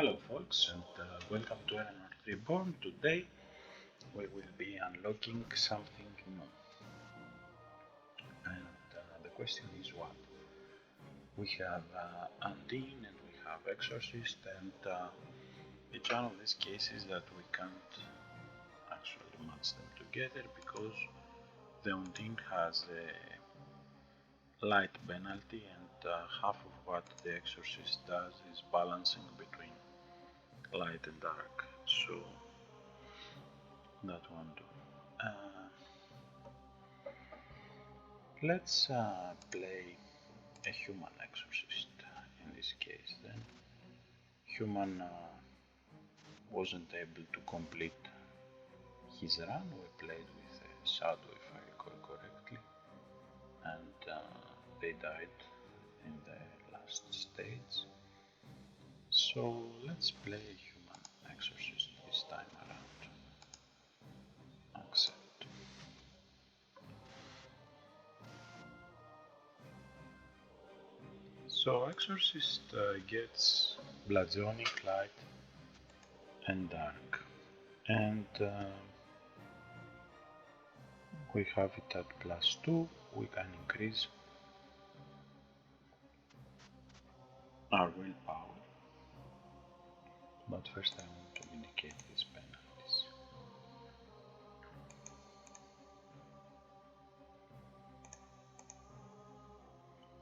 Hello folks, and welcome to Erannorth Reborn. Today we will be unlocking something new. And the question is what? We have Undine and we have Exorcist, and it's one of these cases that we can't actually match them together because the Undine has a light penalty, and half of what the Exorcist does is balancing between light and dark, so that won't do. Let's play a human exorcist in this case then. Human wasn't able to complete his run. We played with a shadow if I recall correctly, and they died in the last stage. So let's play a human exorcist this time around. Accept. So Exorcist gets Bludgeoning, Light and Dark, and we have it at +2. We can increase our willpower, but first I want to indicate these penalties.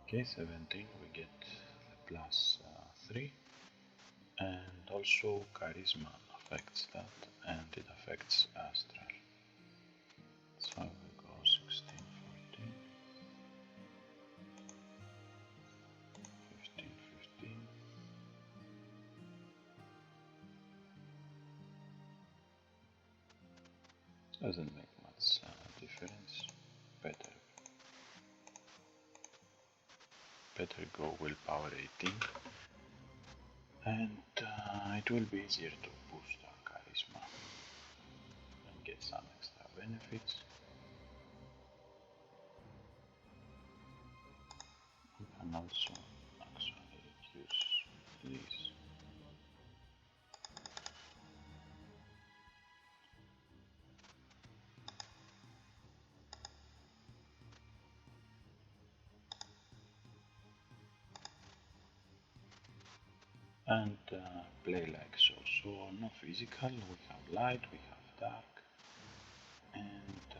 Okay, 17 we get the +3, and also Charisma affects that, and it affects Astral. So we go 16, 14, 15, 15. Doesn't make much difference. Better go willpower 18, and it will be easier to boost our charisma and get some extra benefits. We can also actually reduce this. And play like so. So no physical, we have light, we have dark, and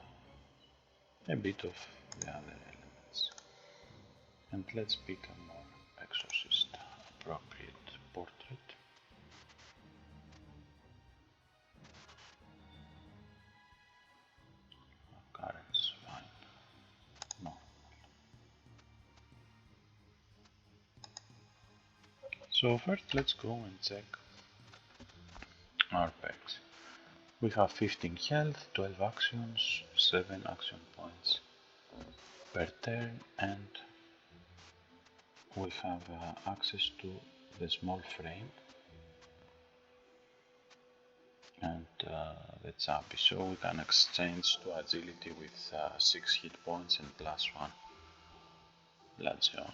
a bit of the other elements. And let's pick a more exorcist appropriate portrait. Currents, fine. No. So first let's go and check our packs. We have 15 health, 12 actions, 7 action points per turn, and we have access to the small frame and the chappy, so we can exchange to agility with 6 hit points and +1 bludgeoning.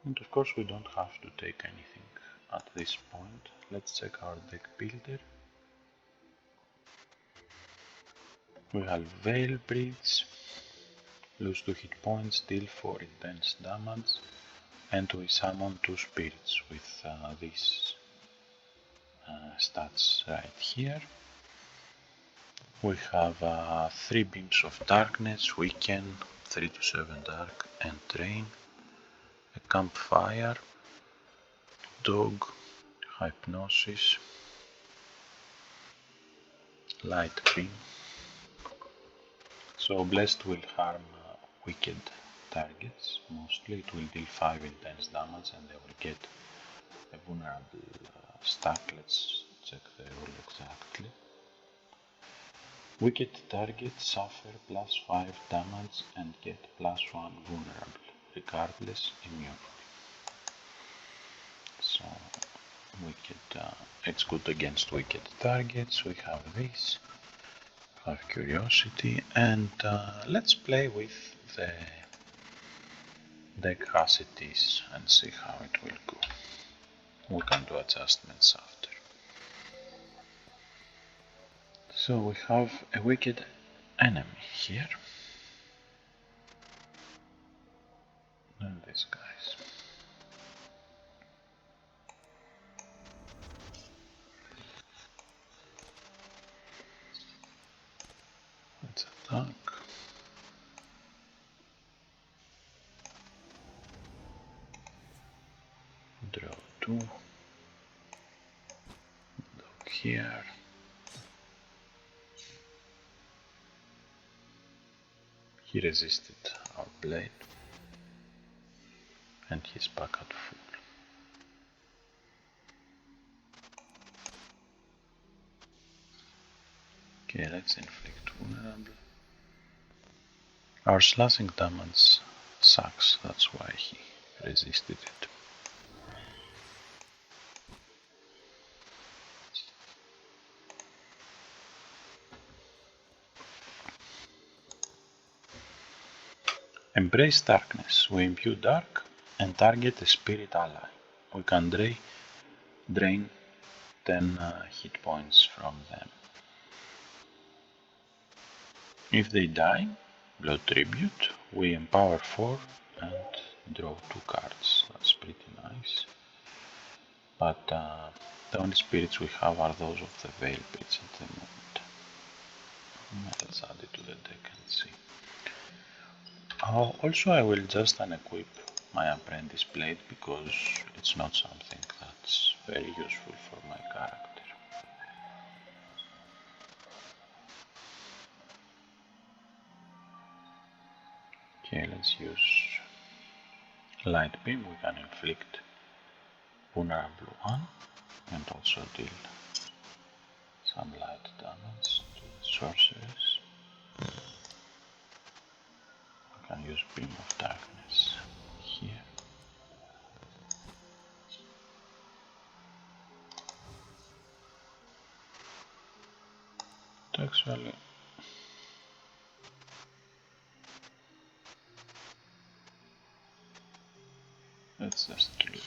And of course we don't have to take anything at this point. Let's check our deck builder. We have Veil Bridge, lose 2 hit points, deal 4 intense damage, and we summon 2 spirits with these stats right here. We have 3 beams of darkness, weaken, 3 to 7 dark, and drain, a campfire, dog, hypnosis, light beam. So blessed will harm wicked targets. Mostly it will deal 5 intense damage and they will get a vulnerable stack. Let's check the rule exactly. Wicked targets suffer +5 damage and get +1 vulnerable, regardless immunity. So it's good against wicked targets. We have this. Have curiosity, and let's play with the deck as it is and see how it will go. We can do adjustments after. So we have a wicked enemy here. And these guys. Let's attack. Draw 2. Dock here. He resisted our blade. And he's back at full. Okay, let's inflict vulnerable. Our slashing damage sucks, that's why he resisted it. Embrace darkness. We imbue dark and target a spirit ally. We can drain 10 hit points from them. If they die, blood tribute, we empower 4 and draw 2 cards. That's pretty nice. But the only spirits we have are those of the Veil Bridge at the moment. Let's add it to the deck and see. Also, I will just unequip my Apprentice Blade because it's not something that's very useful for my character. Okay, let's use Light Beam. We can inflict vulnerable 1 and also deal some light damage to the sorceress. We can use Beam of Darkness here. Actually, let's just kill this one.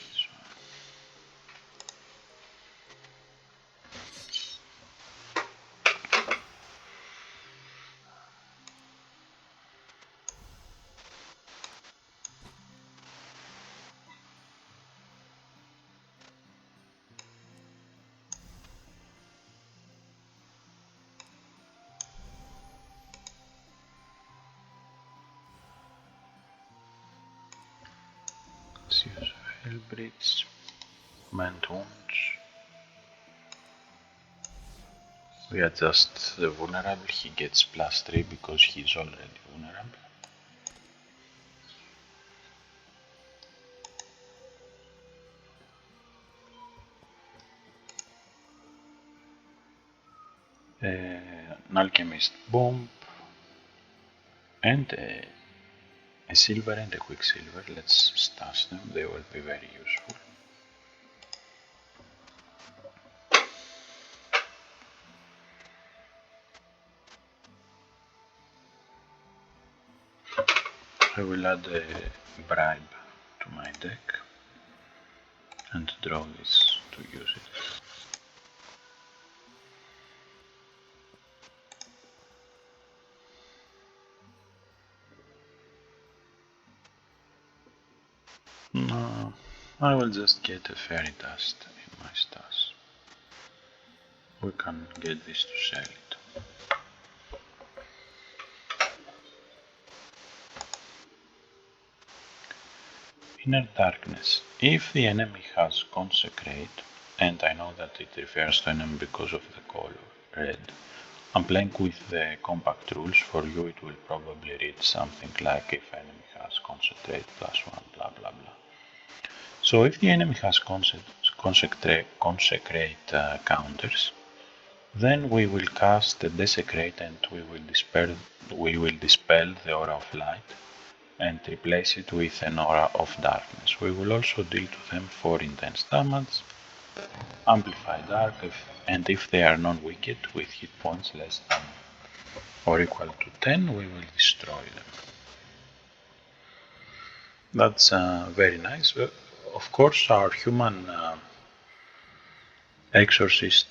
Let's use Hellbreeds, Mend Wounds. We adjust the vulnerable, he gets +3 because he's already vulnerable. An Alchemist Bomb and a Silver and a Quicksilver. Let's stash them, they will be very useful. I will add a bribe to my deck and draw this to use it. No, I will just get a fairy dust in my stash. We can get this to sell it. Inner Darkness. If the enemy has Consecrate, and I know that it refers to enemy because of the color red, I'm playing with the compact rules. For you it will probably read something like if enemy has Concentrate +1 blah blah blah. So if the enemy has Consecrate counters, then we will cast the Desecrate and we will dispel the Aura of Light and replace it with an Aura of Darkness. We will also deal to them 4 intense damage, Amplify Dark, and if they are non-wicked with hit points less than or equal to 10, we will destroy them. That's very nice. Of course, our human exorcist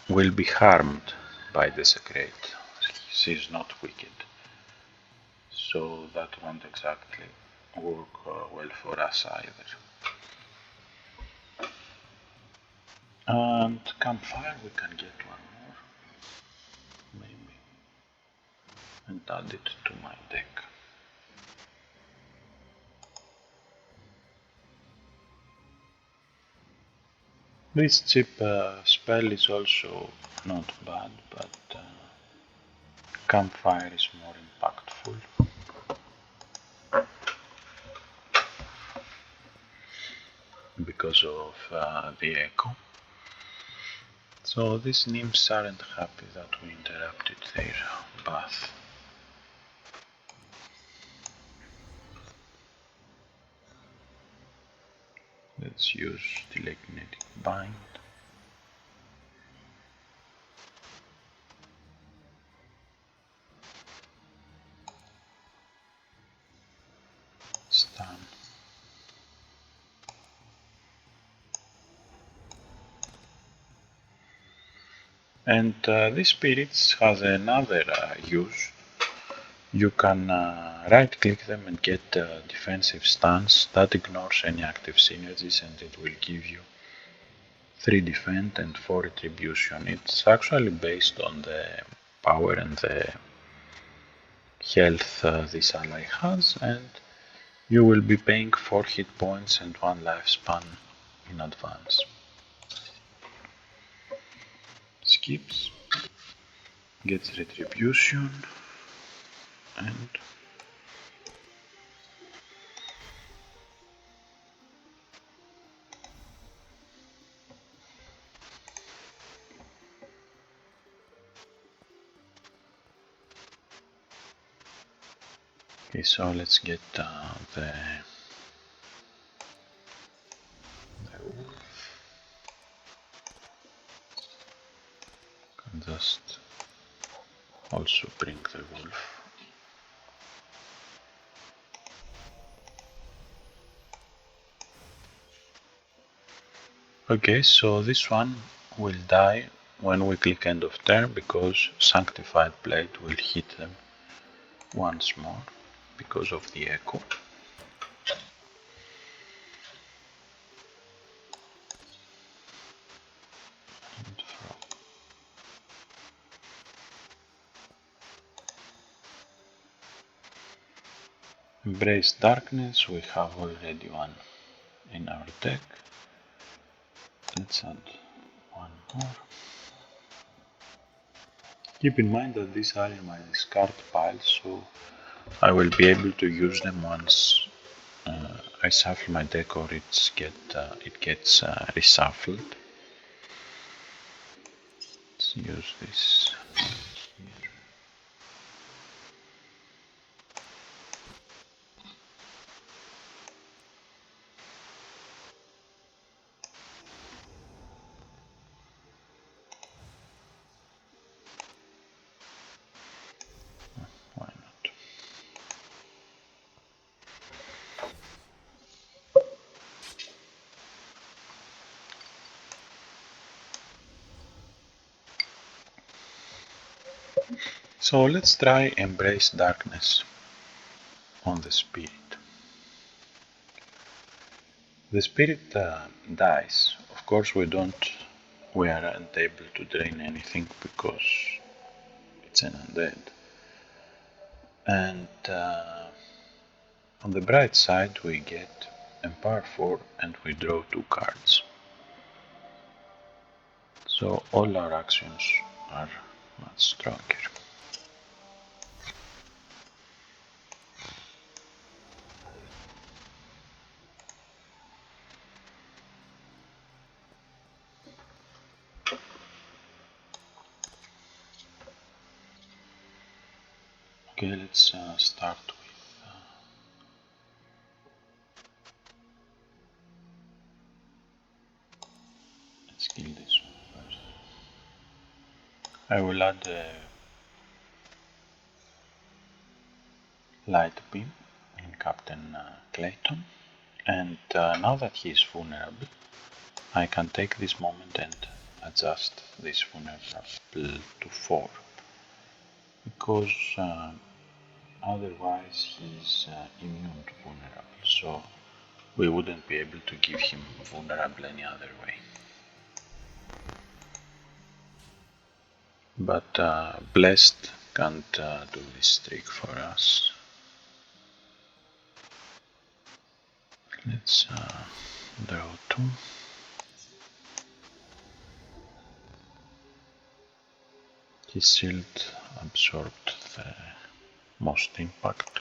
will be harmed by desecrate. She's not wicked, so that won't exactly work well for us either. And campfire, we can get one more, maybe, and add it to my deck. This cheap spell is also not bad, but campfire is more impactful. Because of the echo. So these nymphs aren't happy that we interrupted their bath. Let's use telekinetic bind. Stun. And this spirits has another use. You can right click them and get defensive stance that ignores any active synergies, and it will give you 3 defend and 4 retribution. It's actually based on the power and the health this ally has, and you will be paying 4 hit points and 1 lifespan in advance. Skips, gets retribution, and okay, so let's get the wolf. Can just also bring the wolf. Okay, so this one will die when we click end of turn because Sanctified Blade will hit them once more because of the echo. Embrace Darkness, we have already one in our deck. Let's add one more. Keep in mind that these are in my discard pile, so I will be able to use them once I shuffle my deck or it gets reshuffled. Let's use this here. Why not? So let's try Embrace Darkness on the spirit. The spirit dies. Of course, we aren't able to drain anything because it's an undead. And on the bright side, we get Empower 4 and we draw 2 cards. So all our actions are much stronger. Okay, let's start with let's kill this one first. I will add a light beam in Captain Clayton, and now that he is vulnerable, I can take this moment and adjust this vulnerable to 4, because otherwise he is immune to vulnerable, so we wouldn't be able to give him vulnerable any other way. But Blessed can't do this trick for us. Let's draw 2. His shield absorbed the most impact.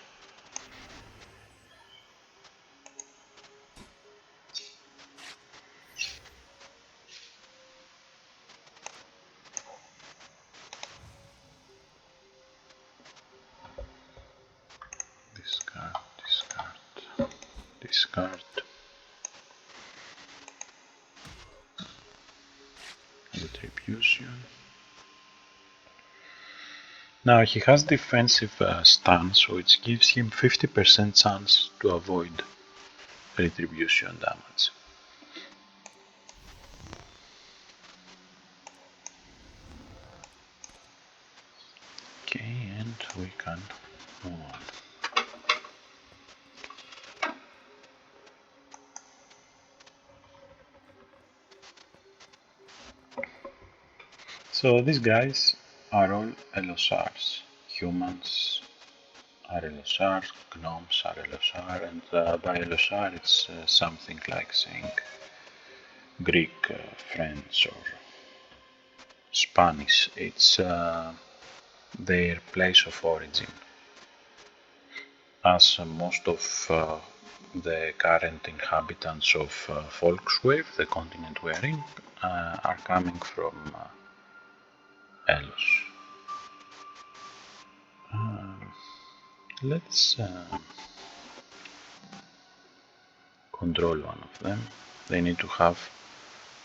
Discard, discard, discard. Retribution. Now he has defensive stance, which gives him 50% chance to avoid retribution damage. Okay, and we can move on. So these guys are all LOSRs. Humans are LOSR, gnomes are LOSR, and by LOSR it's something like saying Greek, French or Spanish. It's their place of origin. As most of the current inhabitants of Volkswave, the continent we're in, are coming from Elos. Let's control one of them. They need to have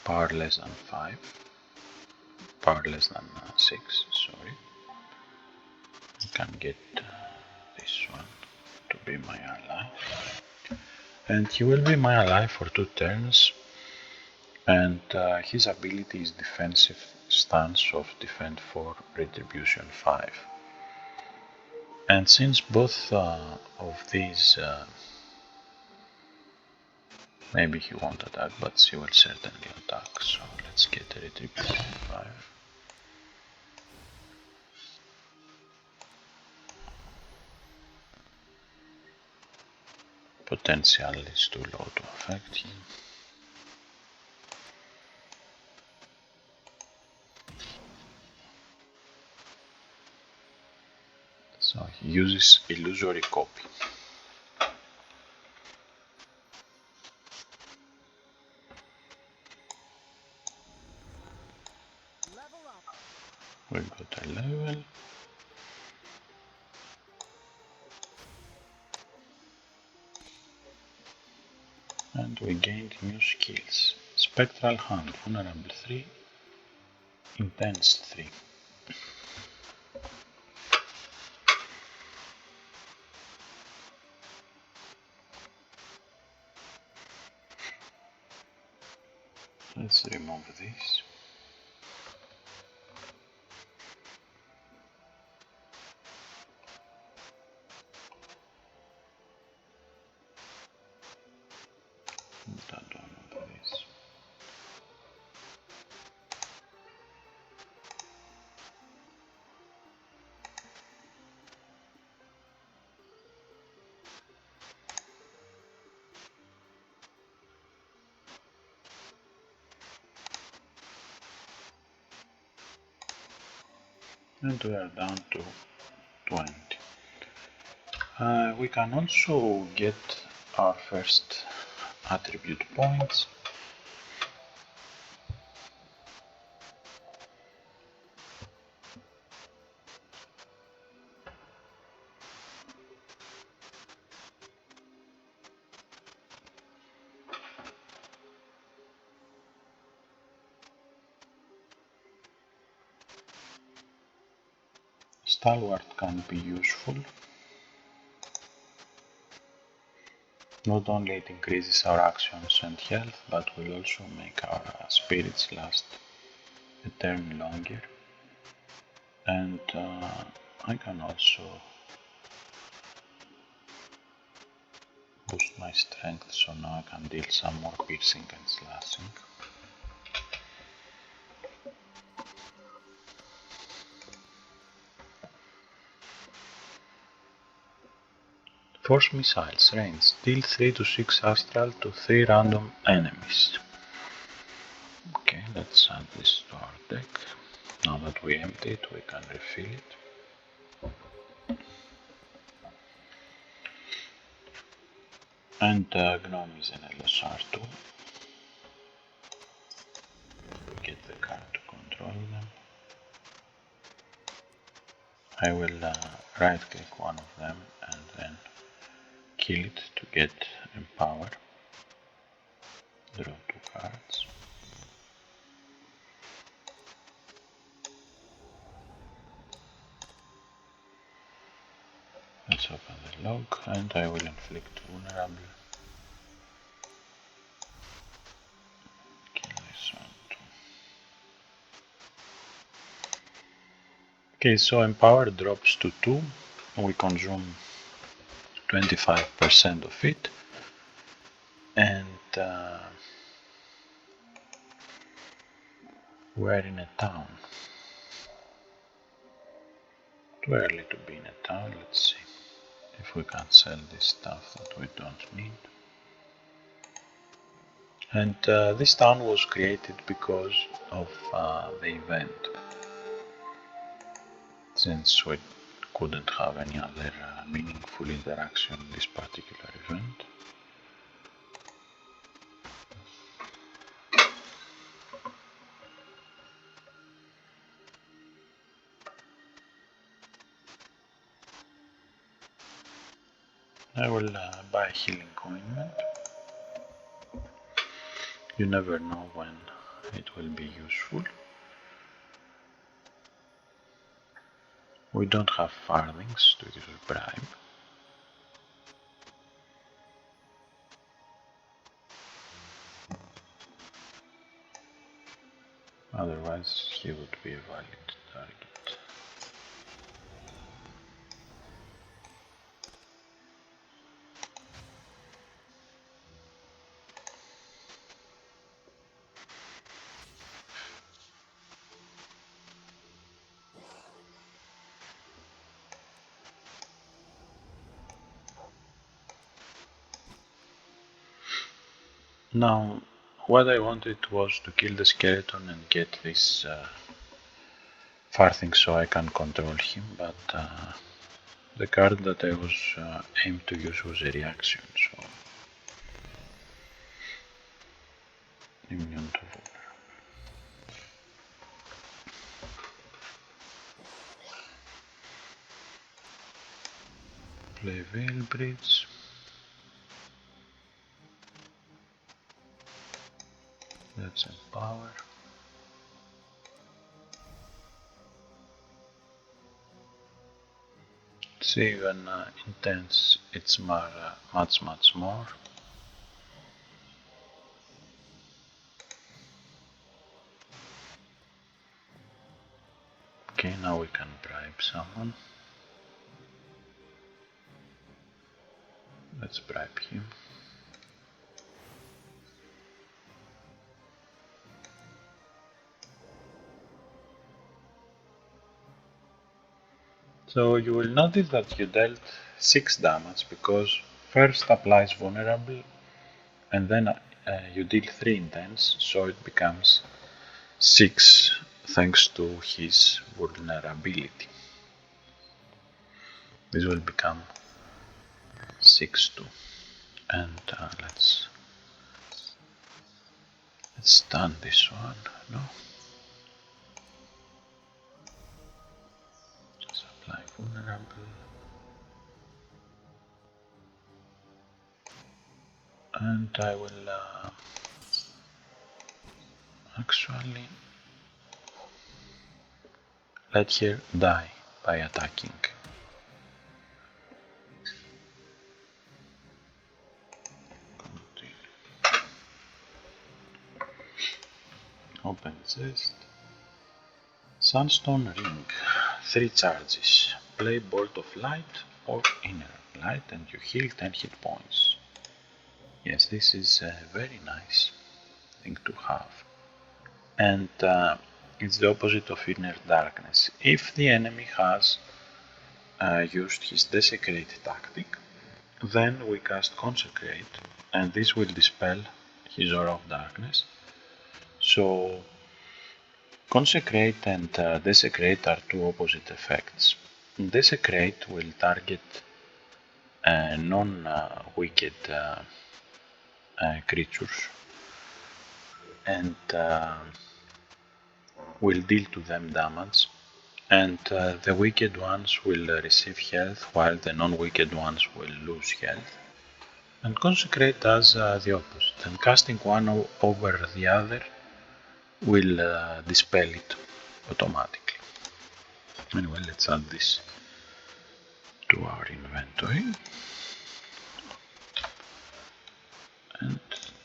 power less than 5. Power less than 6, sorry. I can get this one to be my ally. And he will be my ally for 2 turns. And his ability is defensive stance of defend 4, retribution 5. And since both of these, maybe he won't attack, but she will certainly attack, so let's get a retribution 5. Potential is too low to affect him. So he uses illusory copy. We got a level. And we gained new skills. Spectral Hand, Vulnerable 3, Intense 3. Let's remove this. That one of this. And we are down to 20. We can also get our first attribute points. Stalwart can be useful. Not only it increases our actions and health, but will also make our spirits last a turn longer. And I can also boost my strength, so now I can deal some more piercing and slashing. Force missiles range, deal 3 to 6 astral to 3 random enemies. Okay, let's add this to our deck. Now that we empty it, we can refill it. And Gnome is an LSR2. We get the card to control them. I will right click one of them and then kill it to get empower. Draw 2 cards. Let's open the log and I will inflict vulnerable. Kill this one too. Okay, so empower drops to 2. We consume 25% of it. And we're in a town. Too early to be in a town. Let's see if we can sell this stuff that we don't need. And this town was created because of the event. Since we couldn't have any other meaningful interaction in this particular event. I will buy a healing ointment. You never know when it will be useful. We don't have farthings to use a bribe. Otherwise, he would be a valid target. Now, what I wanted was to kill the skeleton and get this farthing so I can control him, but the card that I was aimed to use was a reaction, so immune to vulnerable. Play Veil Bridge. Let's empower. See, when intense, it's much more. Okay, now we can bribe someone. Let's bribe him. So you will notice that you dealt 6 damage because first applies vulnerable and then you deal 3 intense, so it becomes 6 thanks to his vulnerability. This will become 6 too. And let's stun this one, no? Let's apply vulnerable. And I will actually let her die by attacking. Open chest. Sunstone ring. 3 charges. Play bolt of light or inner light and you heal 10 hit points. Yes, this is a very nice thing to have. And it's the opposite of inner darkness. If the enemy has used his desecrate tactic, then we cast consecrate and this will dispel his aura of darkness. So consecrate and desecrate are two opposite effects. Desecrate will target non-wicked creatures and will deal to them damage, and the wicked ones will receive health while the non-wicked ones will lose health. And consecrate does the opposite, and casting one over the other will dispel it automatically. Anyway, let's add this to our inventory and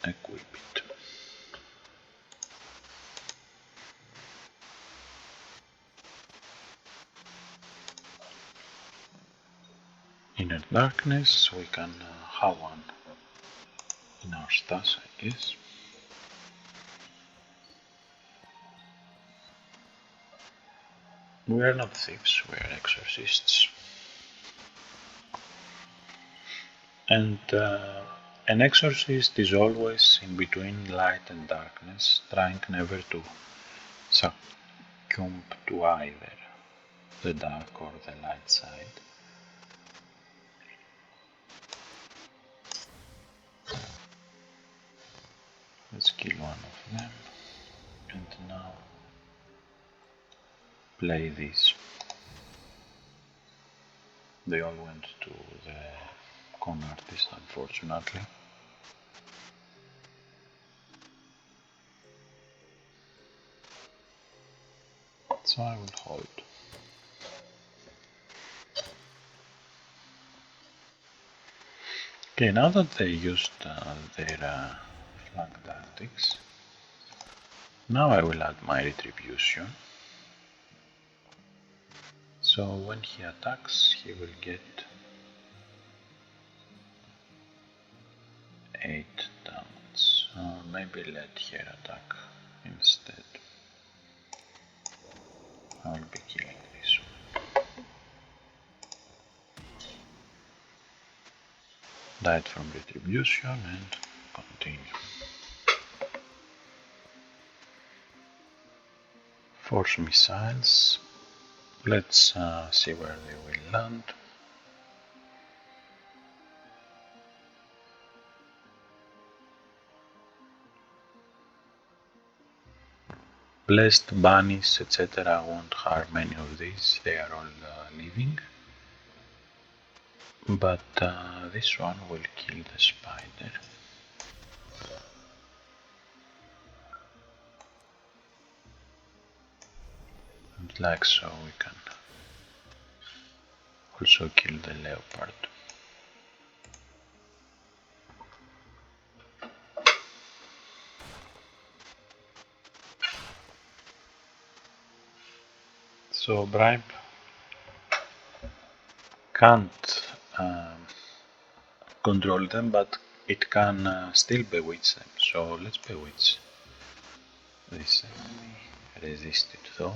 equip it. Inner darkness, we can have one in our stash, I guess. We are not thieves, we are exorcists. And an exorcist is always in between light and darkness, trying never to succumb to either the dark or the light side. Let's kill one of them, and now play this. They all went to the con artist, unfortunately. So I will hold. Okay, now that they used their flank tactics, now I will add my retribution. So when he attacks, he will get 8 damage. Maybe let her attack instead. I will be killing this one. Died from retribution and continue. Force missiles. Let's see where they will land. Blessed bunnies, etc. won't harm any of these, they are all living. But this one will kill the spider. And like so we can also kill the leopard. So bribe can't control them, but it can still bewitch them. So let's bewitch this enemy. Resist it though.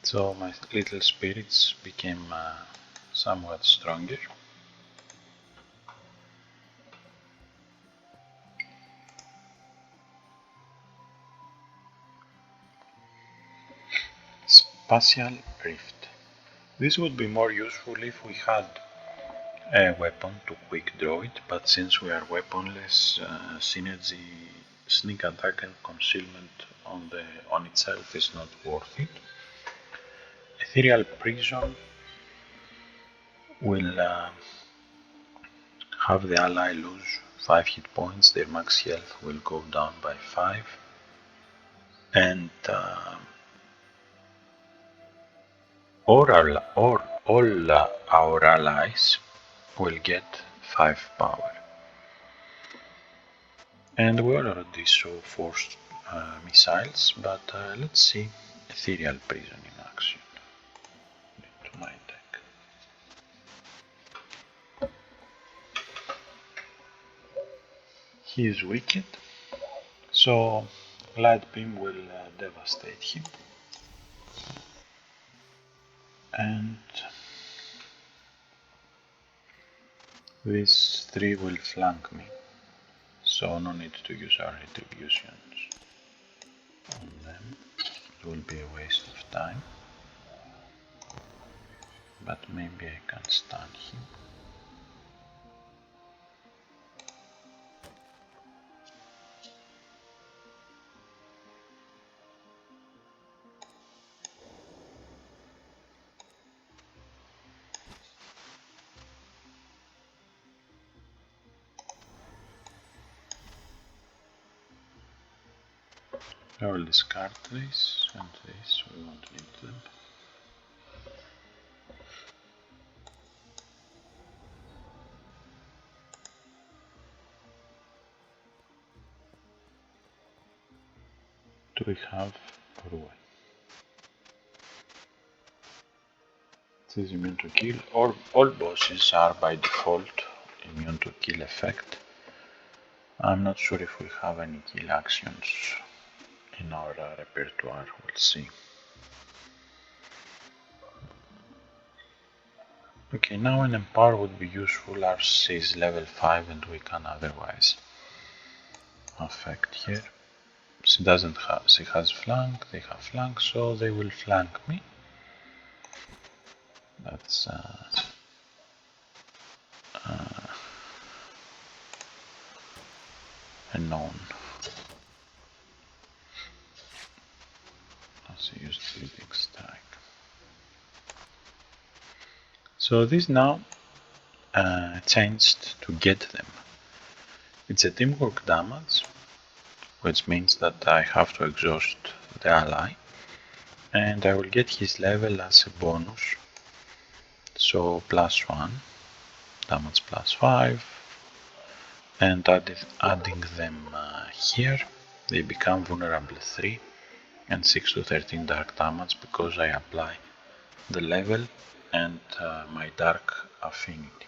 So my little spirits became somewhat stronger. Spatial Rift. This would be more useful if we had a weapon to quick draw it, but since we are weaponless, synergy, sneak attack and concealment on itself is not worth it. Ethereal Prison will have the ally lose 5 hit points, their max health will go down by 5, and all our allies will get 5 power. And we already saw forced missiles, but let's see Ethereal Prison in action. To my deck. He is wicked, so Light Beam will devastate him. And these 3 will flank me, so no need to use our retributions on them. It will be a waste of time, but maybe I can stun him. I will discard this and this, we won't need them. Do we have Ruin? It is immune to kill. All bosses are by default immune to kill effect. I'm not sure if we have any kill actions in our repertoire, we'll see. Okay, now an Empower would be useful as she is level 5 and we can otherwise affect here. She doesn't have, she has flank, they have flank, so they will flank me. That's a known. Also used Bleeding Strike. So this now changed to get them. It's a teamwork damage, which means that I have to exhaust the ally, and I will get his level as a bonus. So +1, damage +5, and adding them here, they become vulnerable 3 and 6 to 13 dark damage because I apply the level and my dark affinity.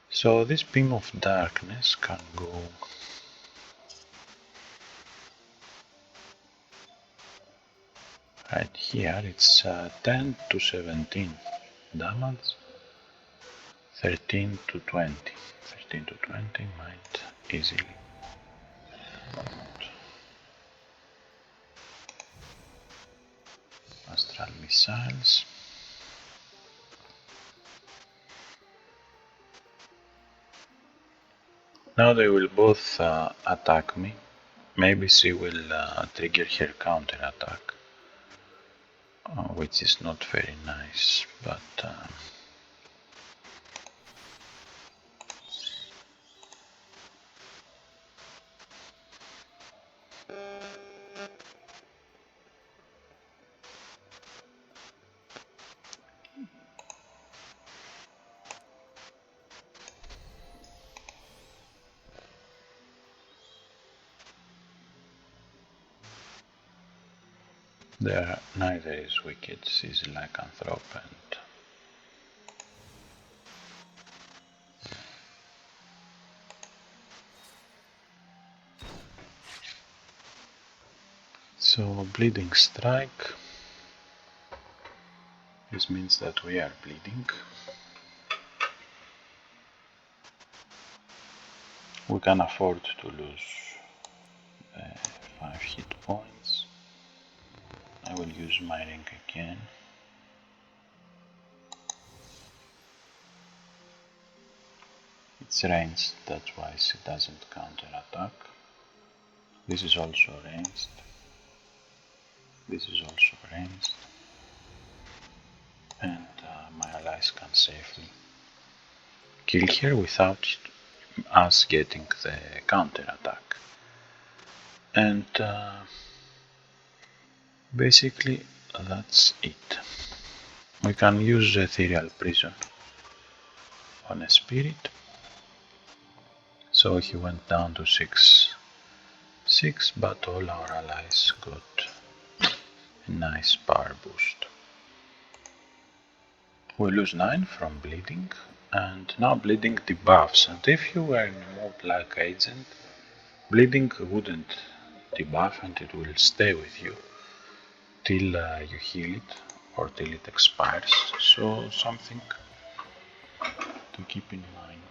So this beam of darkness can go right here. It's 10 to 17 damage, 13 to 20. 13 to 20 might easily. Astral missiles. Now they will both attack me. Maybe she will trigger her counter attack, which is not very nice, but there neither is wicked. She's lycanthrope and so bleeding strike. This means that we are bleeding. We can afford to lose 5 hit points. I will use my ring again. It's ranged, that's why she doesn't counter attack. This is also ranged. This is also ranged. And my allies can safely kill her without us getting the counter attack. And basically that's it. We can use Ethereal Prison on a spirit. So he went down to 6, but all our allies got a nice power boost. We lose 9 from bleeding, and now bleeding debuffs, and if you were in a mob like Agent, bleeding wouldn't debuff and it will stay with you till you heal it or till it expires, so something to keep in mind.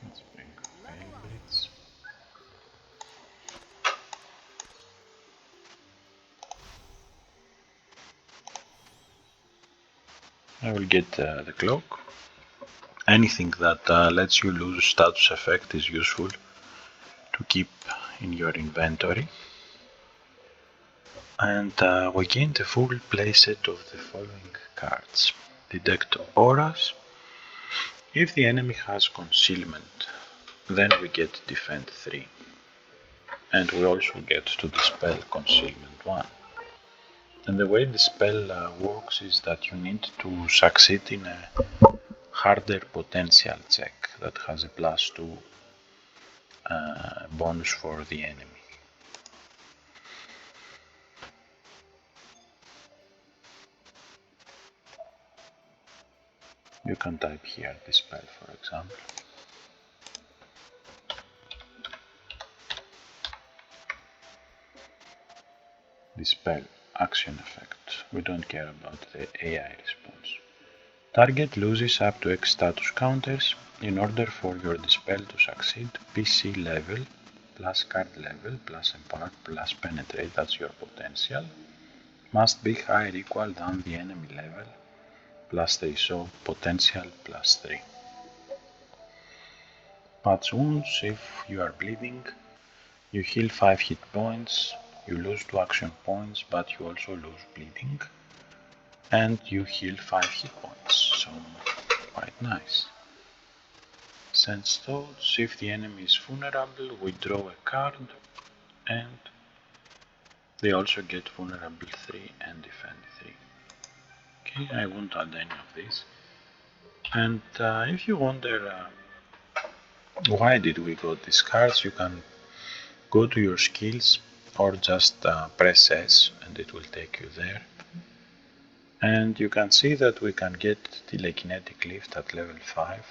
Let's bring favorites. I will get the cloak. Anything that lets you lose status effect is useful to keep in your inventory. And we gain the full playset of the following cards. Detect auras. If the enemy has concealment, then we get defend 3. And we also get to dispel concealment 1. And the way the spell works is that you need to succeed in a harder potential check that has a +2 bonus for the enemy. You can type here dispel, for example. Dispel action effect. We don't care about the AI response. Target loses up to X status counters. In order for your dispel to succeed, PC level plus card level plus empower plus penetrate, that's your potential, must be higher equal than the enemy level +3, so potential +3. Patch wounds. If you are bleeding, you heal 5 hit points, you lose 2 action points, but you also lose bleeding, and you heal 5 hit points, so quite nice. Sense thoughts. If the enemy is vulnerable, we draw a card, and they also get vulnerable 3 and defend 3. Okay, I won't add any of this. And if you wonder why did we got these cards, you can go to your skills or just press S and it will take you there. And you can see that we can get telekinetic lift at level 5,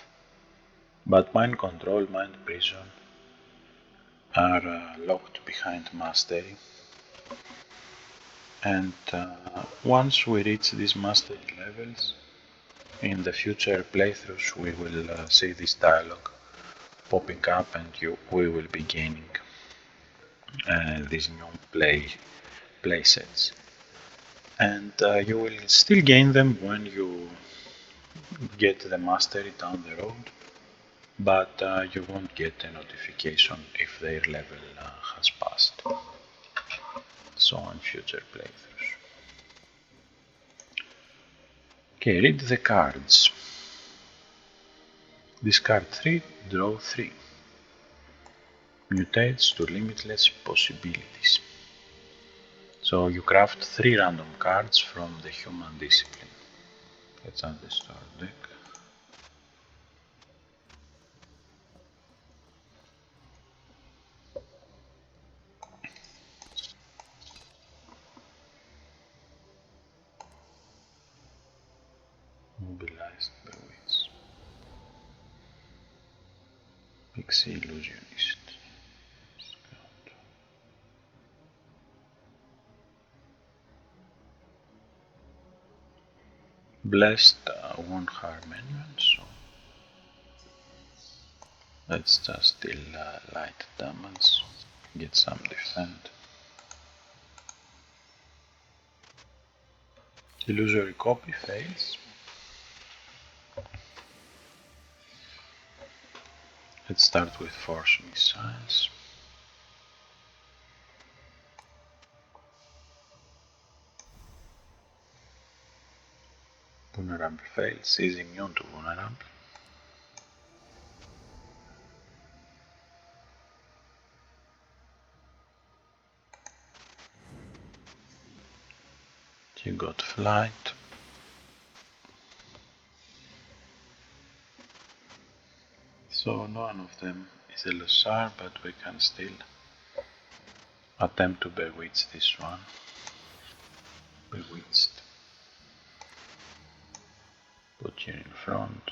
but mind control, mind prison are locked behind mastery. And once we reach these mastery levels, in the future playthroughs we will see this dialogue popping up, and we will be gaining these new play sets. And you will still gain them when you get the mastery down the road, but you won't get a notification if their level has passed. So in future playthroughs. Okay, read the cards. Discard 3, draw 3. Mutates to limitless possibilities. So you craft 3 random cards from the human discipline. Let's add this to our deck. Mobilized by Bewitch. Pixie Illusionist. Scout. Blessed won't harm anyone, so let's just deal light damage, get some defend. Illusory copy fails. Let's start with force missiles. Vulnerable fails, is immune to vulnerable. He got flight. So none of them is a Losar, but we can still attempt to bewitch this one. Bewitched. Put here in front.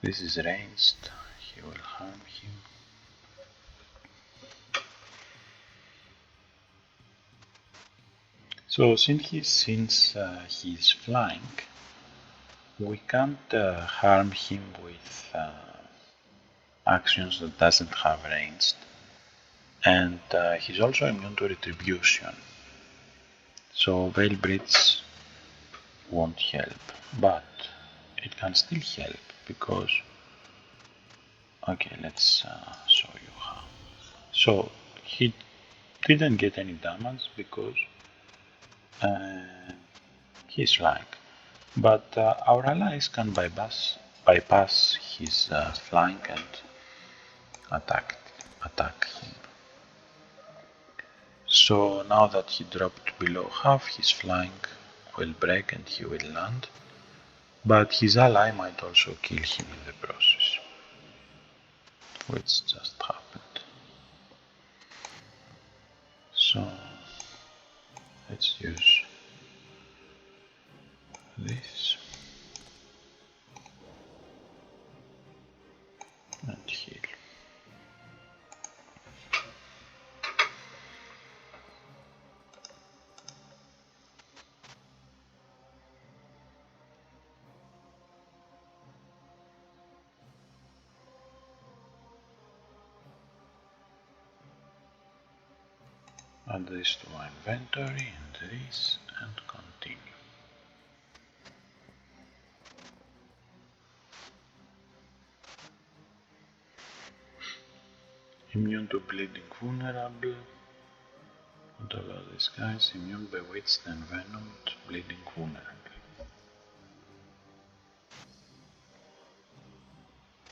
This is ranged. He will harm him. So since he's flying, we can't harm him with actions that doesn't have ranged, and he's also immune to retribution. So Veil Bridge won't help, but it can still help because. Okay, let's show you how. So he didn't get any damage because he's flying. But our allies can bypass his flying and attack him. So now that he dropped below half, his flying will break and he will land. But his ally might also kill him in the process, which just happened. So let's use this and heal. Add this to my inventory and this and continue. Immune to bleeding vulnerable. What about these guys? Immune, bewitched, envenomed, bleeding vulnerable.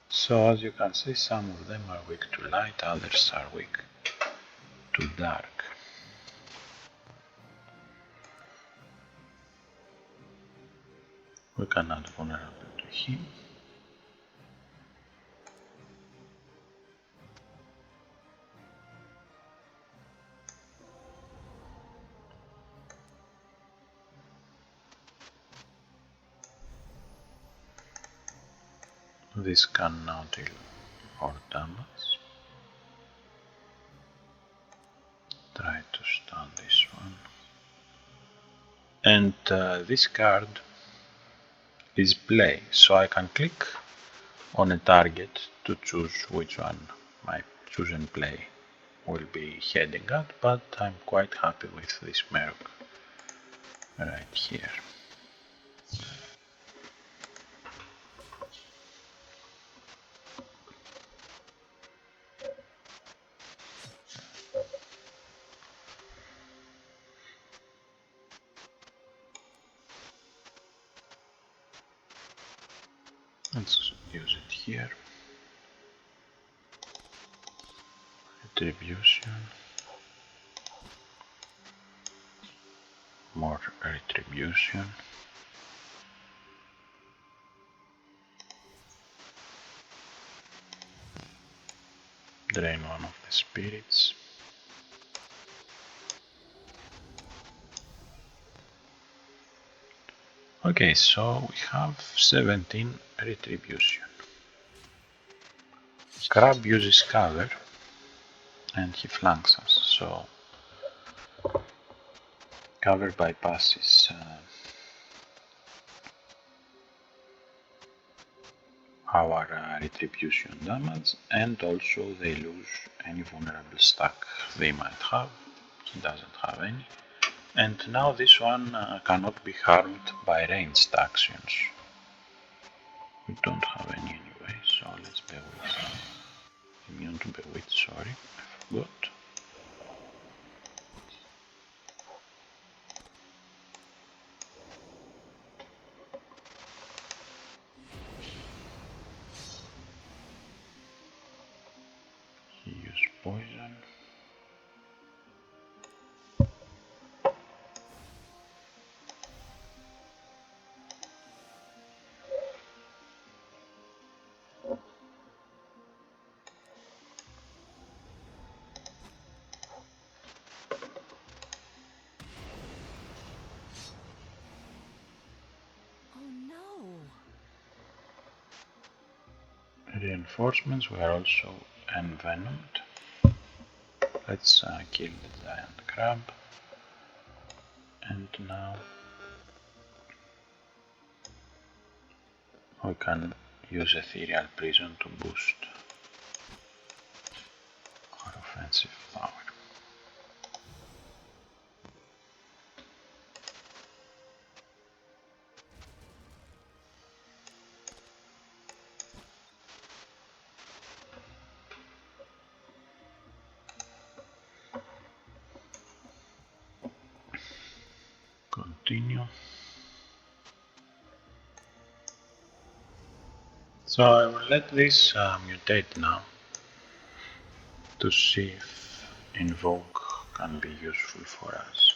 So as you can see, some of them are weak to light, others are weak to dark. We can add vulnerable to him. This can now deal more damage. Try to stun this one. And this card is play, so I can click on a target to choose which one my chosen play will be heading at, but I'm quite happy with this Merc right here. Let's use it here. Retribution. More retribution. Drain one of the spirits. Okay, so we have 17 retribution. Crab uses cover and he flanks us, so cover bypasses our retribution damage, and also they lose any vulnerable stack they might have. He doesn't have any. And now this one cannot be harmed by ranged actions. We don't have any anyway, so let's bewitch. Immune to bewitch, sorry, I forgot. He used poison. Reinforcements were also envenomed. Let's kill the giant crab. And now we can use Ethereal Prison to boost our offensive power. Continue. So I will let this mutate now to see if Invoke can be useful for us.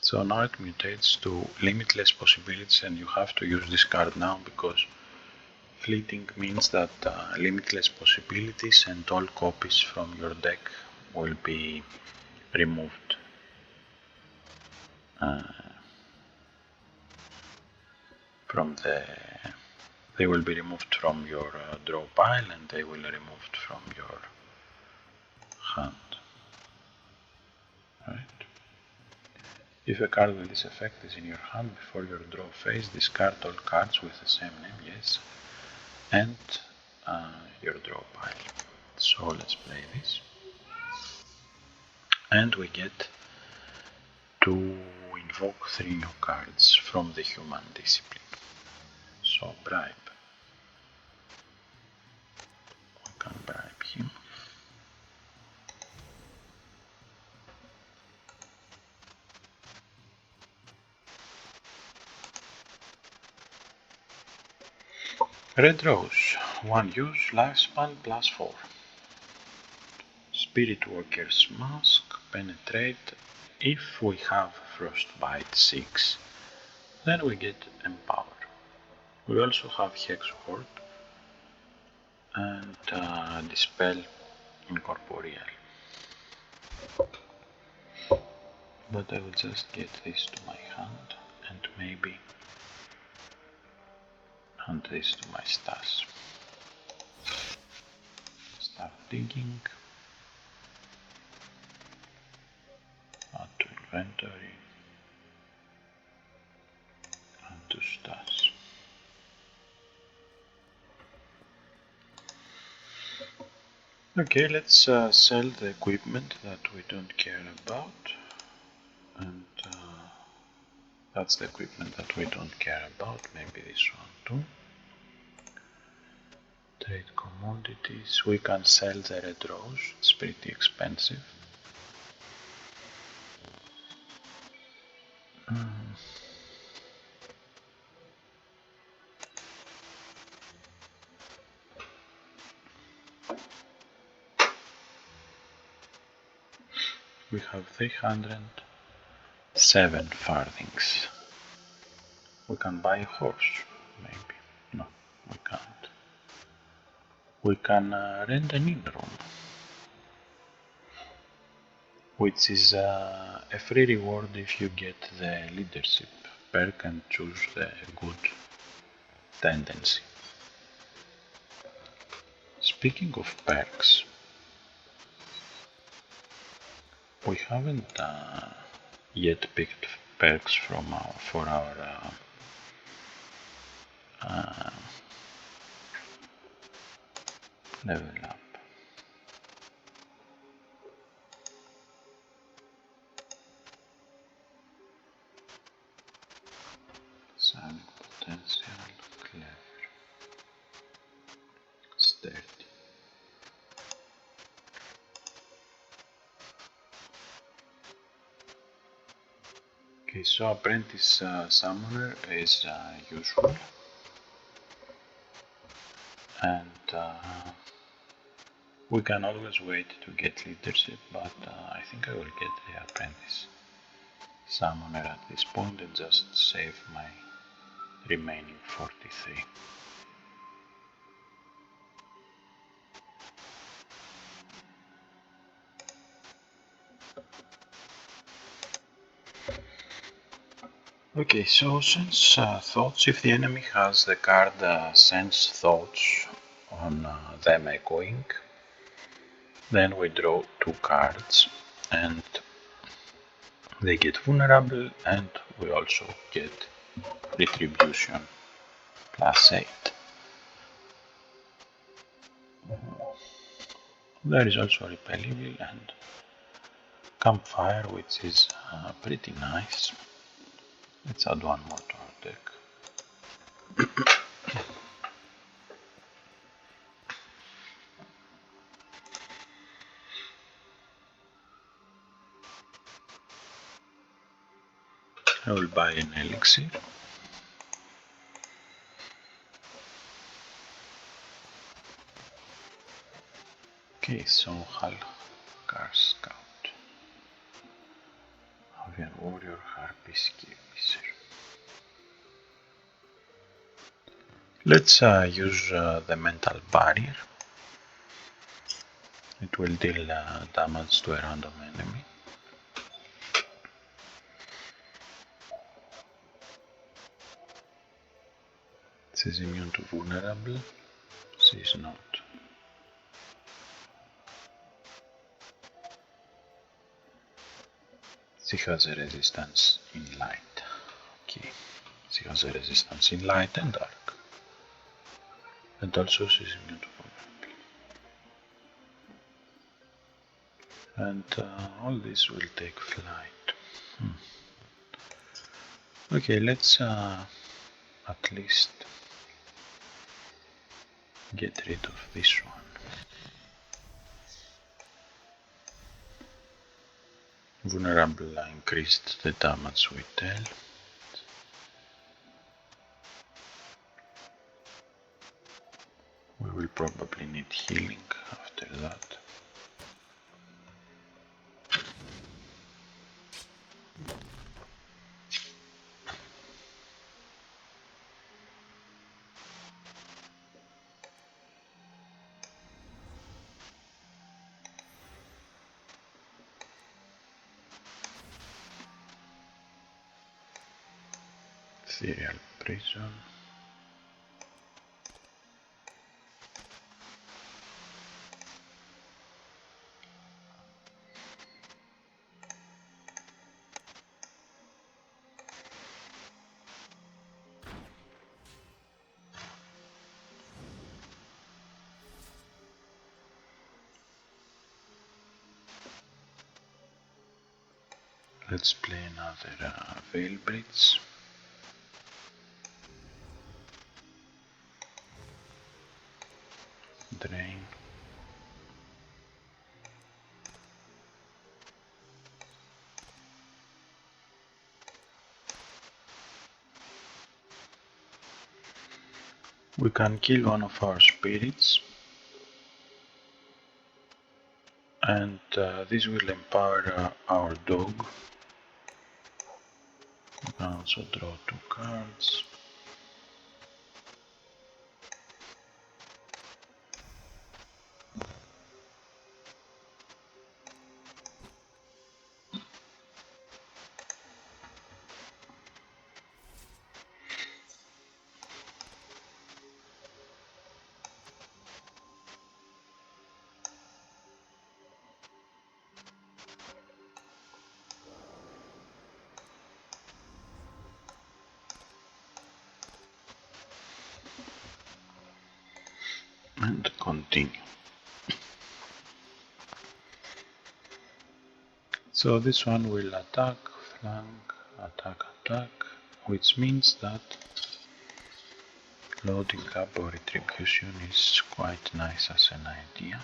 So now it mutates to limitless possibilities, and you have to use this card now because fleeting means that limitless possibilities and all copies from your deck will be removed. They will be removed from your draw pile, and they will be removed from your hand. Right? If a card with this effect is in your hand before your draw phase, discard all cards with the same name, yes, and your draw pile. So let's play this. And we get to invoke 3 new cards from the human discipline. So bribe. We can bribe him. Red Rose, 1 use, lifespan +4. Spirit Walker's Mask, penetrate. If we have Frostbite 6, then we get Empower. We also have Hex Ward and Dispel Incorporeal. But I will just get this to my hand and maybe hand this to my stash. Start digging. Add to inventory. Add to stash. Okay, let's sell the equipment that we don't care about, and that's the equipment that we don't care about, maybe this one too. Trade commodities, we can sell the Red Rose, it's pretty expensive. We have 307 farthings. We can buy a horse, maybe. No, we can't. We can rent an inn room, which is a free reward if you get the leadership perk and choose the good tendency. Speaking of perks, we haven't yet picked perks for our level up. Okay, so Apprentice Summoner is useful, and we can always wait to get leadership, but I think I will get the Apprentice Summoner at this point and just save my remaining 43. Okay, so sense thoughts, if the enemy has the card sense thoughts on them echoing, then we draw 2 cards and they get vulnerable, and we also get retribution +8. There is also Repel Evil and Campfire, which is pretty nice. Let's add one more to our deck. I will buy an elixir. Okay, so Halkar Scout, Avian Warrior, Harpy Skirmisher. Let's use the Mental Barrier. It will deal damage to a random enemy. She is immune to vulnerable. She is not. She has a resistance in light. Okay. She has a resistance in light and dark. And also she is immune to vulnerable. And all this will take flight. Okay, let's at least get rid of this one. Vulnerable increased the damage we dealt. We will probably need healing after that. Ethereal Prison. Let's play another Veil Bridge. Drain. We can kill one of our spirits, and this will empower our dog. We can also draw 2 cards. And continue. So this one will attack, flank, attack, attack, which means that loading up or retribution is quite nice as an idea.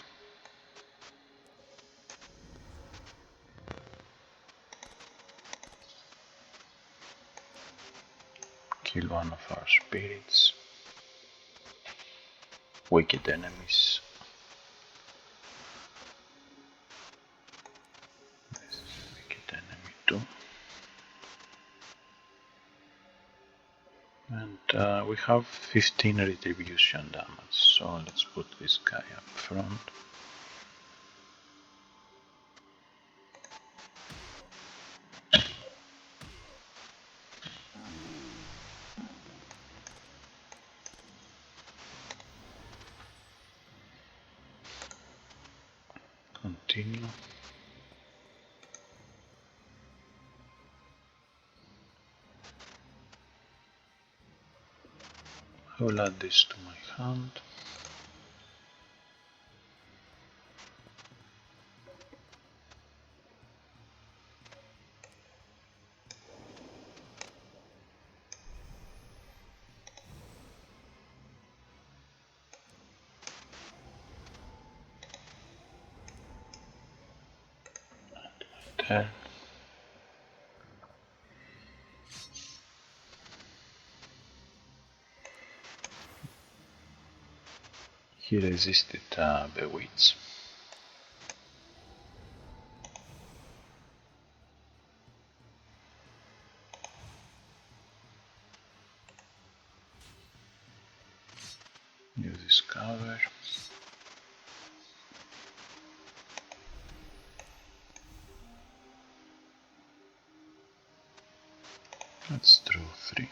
kill one of our spirits, wicked enemies. This is a wicked enemy too. And we have 15 retribution damage, so let's put this guy up front. Continue. I will add this to my hand. There. He resisted Bewitch. Use this cover. Let's draw 3.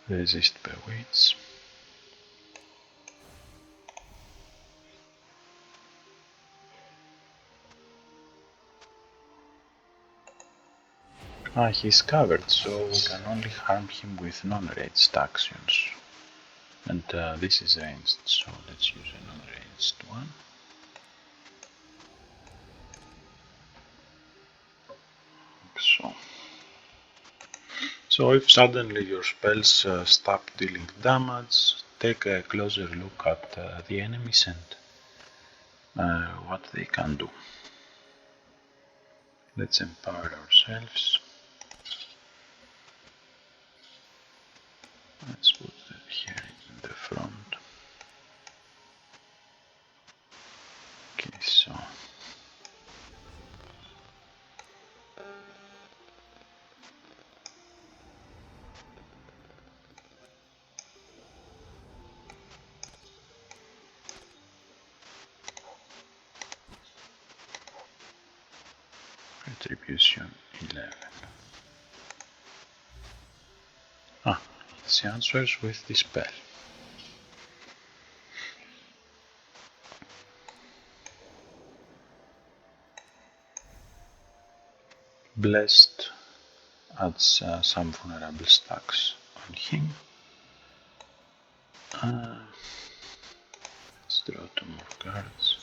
Resist Bewitch. He's covered, so we can only harm him with non-ranged actions. And this is ranged, so let's use a non-ranged one. So if suddenly your spells stop dealing damage, take a closer look at the enemies and what they can do. Let's empower ourselves. Let's put that here in the front. Okay, so retribution 11. It's the answers with the spell. Blessed adds some vulnerable stacks on him. Let's draw 2 more cards.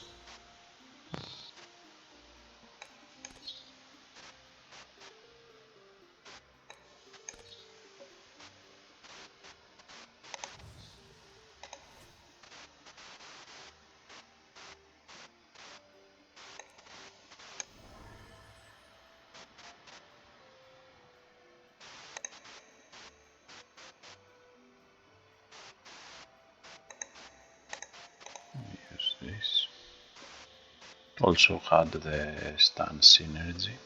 Use this. Also had the stun synergy.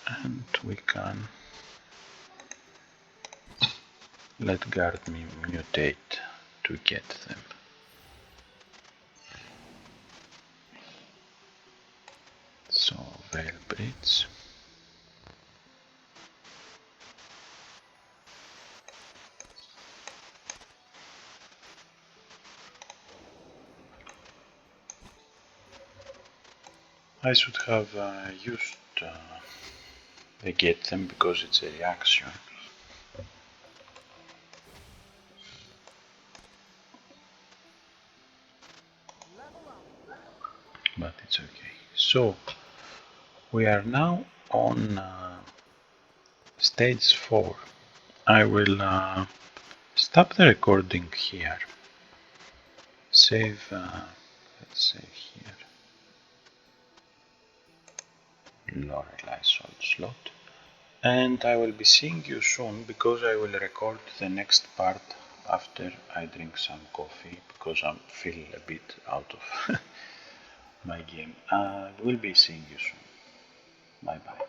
And we can let guard me mutate to get them. So Veil Bridge. I should have used the get them because it's a reaction. But it's okay. So we are now on stage 4. I will stop the recording here. Save, let's save here. Lorelei Sold Slot. And I will be seeing you soon because I will record the next part after I drink some coffee because I'm feeling a bit out of my game. We'll be seeing you soon. Bye bye.